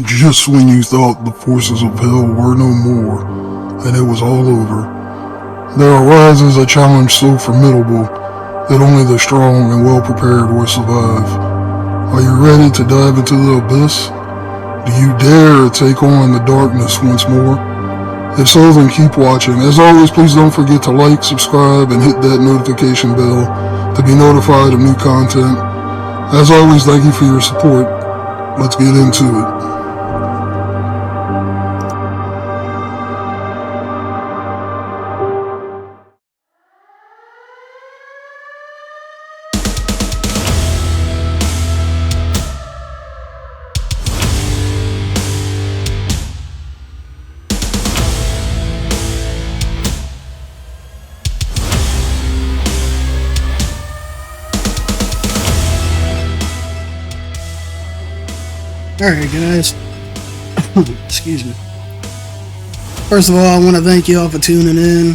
Just when you thought the forces of hell were no more, and it was all over, there arises a challenge so formidable that only the strong and well-prepared will survive. Are you ready to dive into the abyss? Do you dare take on the darkness once more? If so, then keep watching. As always, please don't forget to like, subscribe, and hit that notification bell to be notified of new content. As always, thank you for your support. Let's get into it. Alright guys, excuse me. First of all, I want to thank you all for tuning in.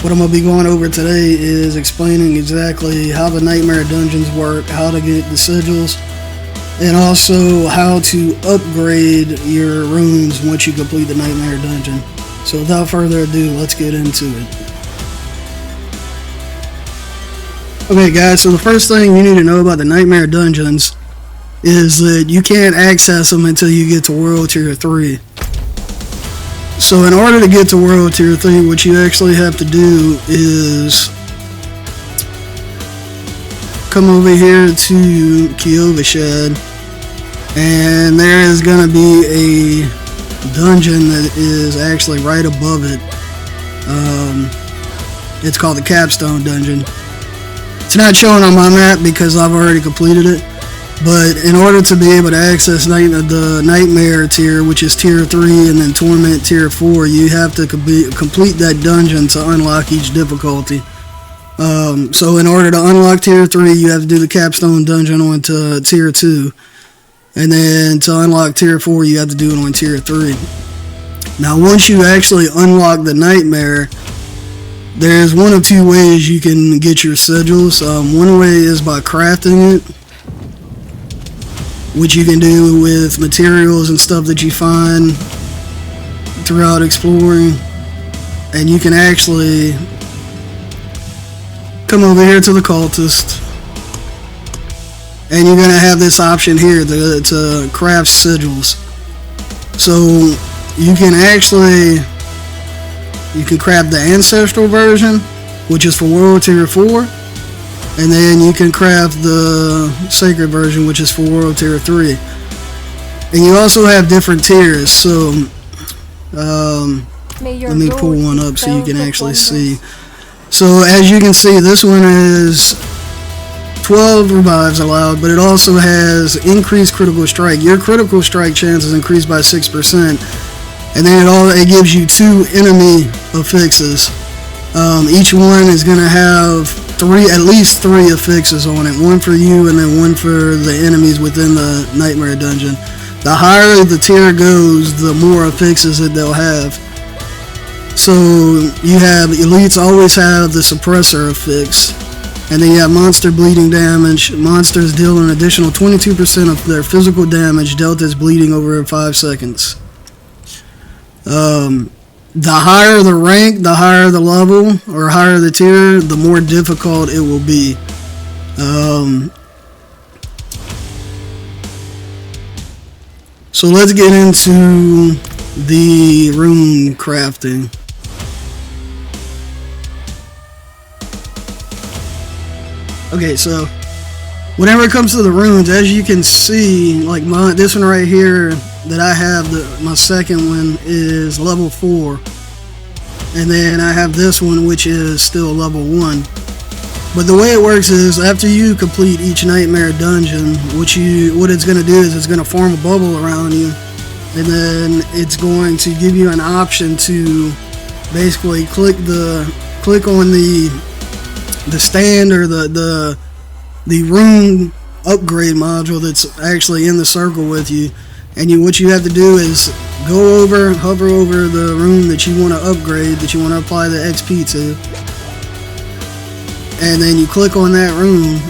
What I'm going to be going over today is explaining exactly how the Nightmare Dungeons work, how to get the sigils, and also how to upgrade your runes once you complete the Nightmare Dungeon. So without further ado, let's get into it. Okay guys, so the first thing you need to know about the Nightmare Dungeons is that you can't access them until you get to World Tier 3. So in order to get to World Tier 3, what you actually have to do is come over here to Kyovashad, and there is going to be a dungeon that is actually right above it. It's called the Capstone Dungeon. It's not showing on my map because I've already completed it. But in order to be able to access the Nightmare tier, which is tier 3, and then Torment tier 4, you have to complete that dungeon to unlock each difficulty. So in order to unlock tier 3, you have to do the Capstone Dungeon on to tier 2. And then to unlock tier 4, you have to do it on tier 3. Now once you actually unlock the Nightmare, there's one of two ways you can get your sigils. One way is by crafting it, which you can do with materials and stuff that you find throughout exploring. And you can actually come over here to the Cultist, and you're going to have this option here to craft sigils. So you can craft the Ancestral version, which is for World Tier 4. And then you can craft the Sacred version, which is for World Tier 3. And you also have different tiers, so let me pull one up so you can actually see. So as you can see, this one is 12 revives allowed, but it also has increased critical strike. Your critical strike chance is increased by 6%. And then it gives you 2 enemy affixes. Each one is going to have at least 3 affixes on it, one for you and then one for the enemies within the Nightmare Dungeon. The higher the tier goes, the more affixes that they'll have. So you have elites always have the suppressor affix, and then you have monster bleeding damage. Monsters deal an additional 22% of their physical damage dealt as bleeding over 5 seconds. The higher the rank, the higher the level, or higher the tier, the more difficult it will be. So let's get into the rune crafting. Okay, so whenever it comes to the runes, as you can see, like this one right here that I have, my second one is level 4, and then I have this one which is still level 1. But the way it works is after you complete each Nightmare Dungeon, what it's going to do is it's going to form a bubble around you, and then it's going to give you an option to basically click on the stand or the rune upgrade module that's actually in the circle with you. And what you have to do is hover over the rune that you want to upgrade, that you want to apply the XP to, and then you click on that rune,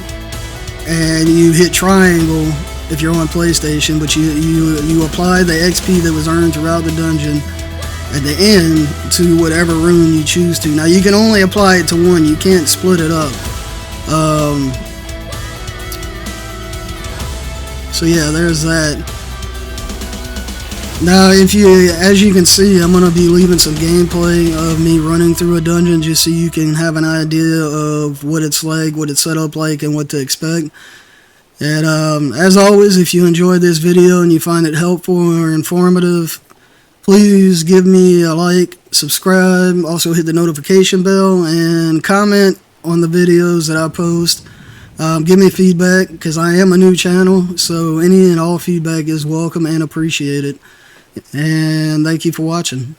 and you hit triangle, if you're on PlayStation, but you apply the XP that was earned throughout the dungeon at the end to whatever rune you choose to. Now you can only apply it to one, you can't split it up. So yeah, there's that. Now as you can see, I'm going to be leaving some gameplay of me running through a dungeon just so you can have an idea of what it's like, what it's set up like, and what to expect. And as always, if you enjoyed this video and you find it helpful or informative, please give me a like, subscribe, also hit the notification bell, and comment on the videos that I post. Give me feedback, because I am a new channel, so any and all feedback is welcome and appreciated. And thank you for watching.